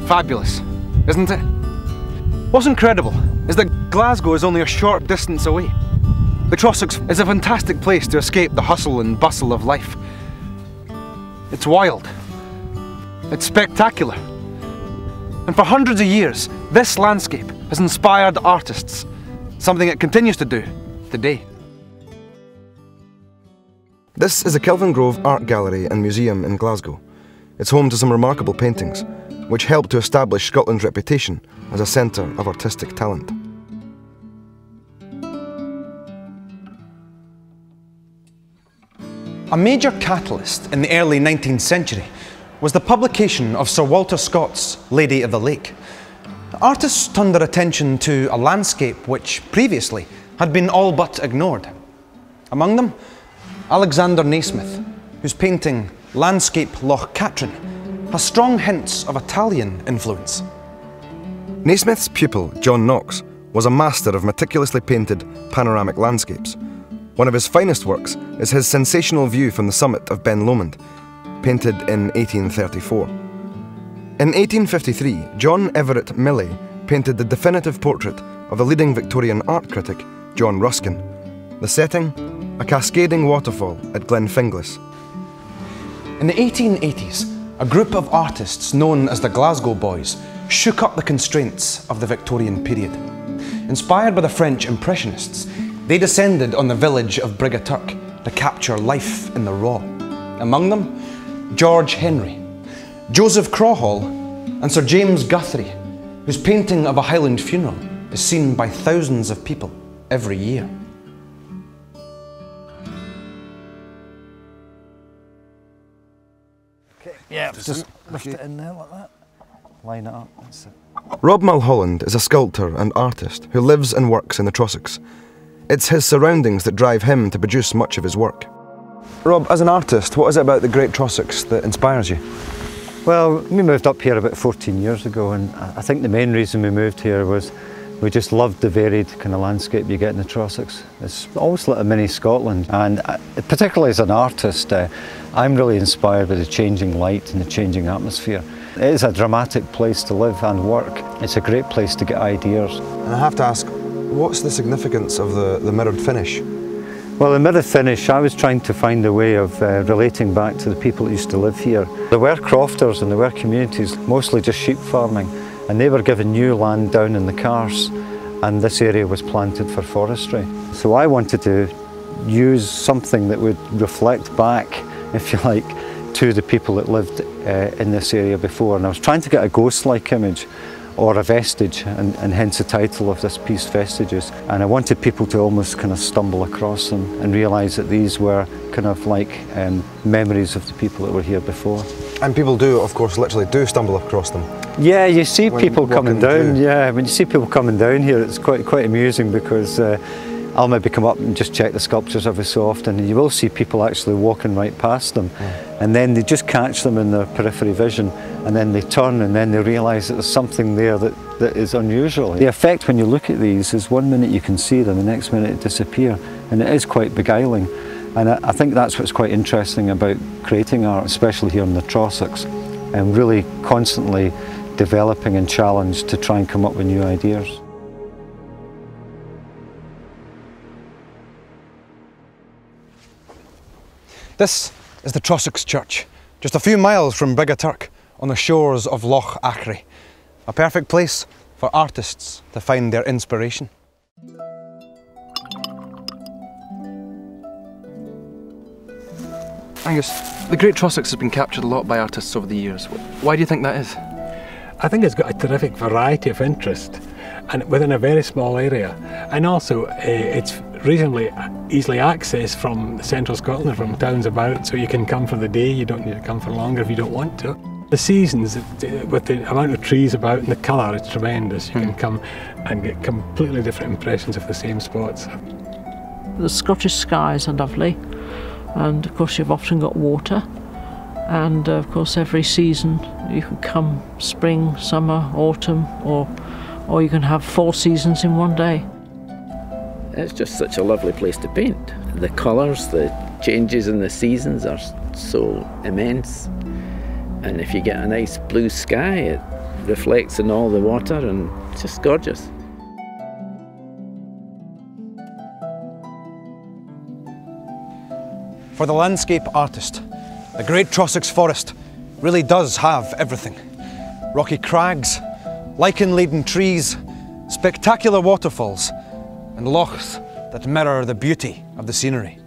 Fabulous, isn't it? What's incredible is that Glasgow is only a short distance away. The Trossachs is a fantastic place to escape the hustle and bustle of life. It's wild. It's spectacular. And for hundreds of years, this landscape has inspired artists, something it continues to do today. This is the Kelvingrove Art Gallery and Museum in Glasgow. It's home to some remarkable paintings, which helped to establish Scotland's reputation as a centre of artistic talent. A major catalyst in the early 19th century was the publication of Sir Walter Scott's Lady of the Lake. Artists turned their attention to a landscape which previously had been all but ignored. Among them, Alexander Nasmyth, whose painting Landscape Loch Katrine has strong hints of Italian influence. Nasmyth's pupil, John Knox, was a master of meticulously painted panoramic landscapes. One of his finest works is his sensational view from the summit of Ben Lomond, painted in 1834. In 1853, John Everett Millais painted the definitive portrait of the leading Victorian art critic, John Ruskin. The setting, a cascading waterfall at Glenfinglas. In the 1880s, a group of artists known as the Glasgow Boys shook up the constraints of the Victorian period. Inspired by the French Impressionists, they descended on the village of Brigaturk to capture life in the raw. Among them, George Henry, Joseph Crawhall, and Sir James Guthrie, whose painting of a Highland funeral is seen by thousands of people every year. Yeah, just lift it in there like that. Line it up. That's it. Rob Mulholland is a sculptor and artist who lives and works in the Trossachs. It's his surroundings that drive him to produce much of his work. Rob, as an artist, what is it about the great Trossachs that inspires you? Well, we moved up here about 14 years ago, and I think the main reason we moved here was we just loved the varied kind of landscape you get in the Trossachs. It's almost like a mini Scotland, and particularly as an artist, I'm really inspired by the changing light and the changing atmosphere. It is a dramatic place to live and work. It's a great place to get ideas. And I have to ask, what's the significance of the mirrored finish? Well, the mirrored finish, I was trying to find a way of relating back to the people that used to live here. There were crofters and there were communities, mostly just sheep farming, and they were given new land down in the Cars, and this area was planted for forestry. So I wanted to use something that would reflect back, if you like, to the people that lived in this area before. And I was trying to get a ghost-like image or a vestige, and hence the title of this piece, Vestiges. And I wanted people to almost kind of stumble across them and realise that these were kind of like memories of the people that were here before. And people do, of course, literally do stumble across them. Yeah, you see people coming down. Yeah, when you see people coming down here, it's quite amusing, because I'll maybe come up and just check the sculptures every so often, and you will see people actually walking right past them, and then they just catch them in their periphery vision, and then they turn, and then they realise that there's something there that is unusual. The effect when you look at these is 1 minute you can see them, the next minute it disappear, and it is quite beguiling. And I think that's what's quite interesting about creating art, especially here in the Trossachs, and really constantly developing and challenged to try and come up with new ideas. This is the Trossachs Church, just a few miles from Brigaturk on the shores of Loch Achray. A perfect place for artists to find their inspiration. Angus, the Great Trossachs has been captured a lot by artists over the years. Why do you think that is? I think it's got a terrific variety of interest, and within a very small area, and also it's reasonably easily accessed from central Scotland, from towns about, so you can come for the day, you don't need to come for longer if you don't want to. The seasons, with the amount of trees about and the colour, it's tremendous. You can come and get completely different impressions of the same spots. The Scottish skies are lovely, and of course you've often got water, and of course every season you can come spring, summer, autumn, or you can have 4 seasons in one day. It's just such a lovely place to paint. The colours, the changes in the seasons are so immense, and if you get a nice blue sky, reflects in all the water, and it's just gorgeous. For the landscape artist, the Great Trossachs forest really does have everything. Rocky crags, lichen-laden trees, spectacular waterfalls, and lochs that mirror the beauty of the scenery.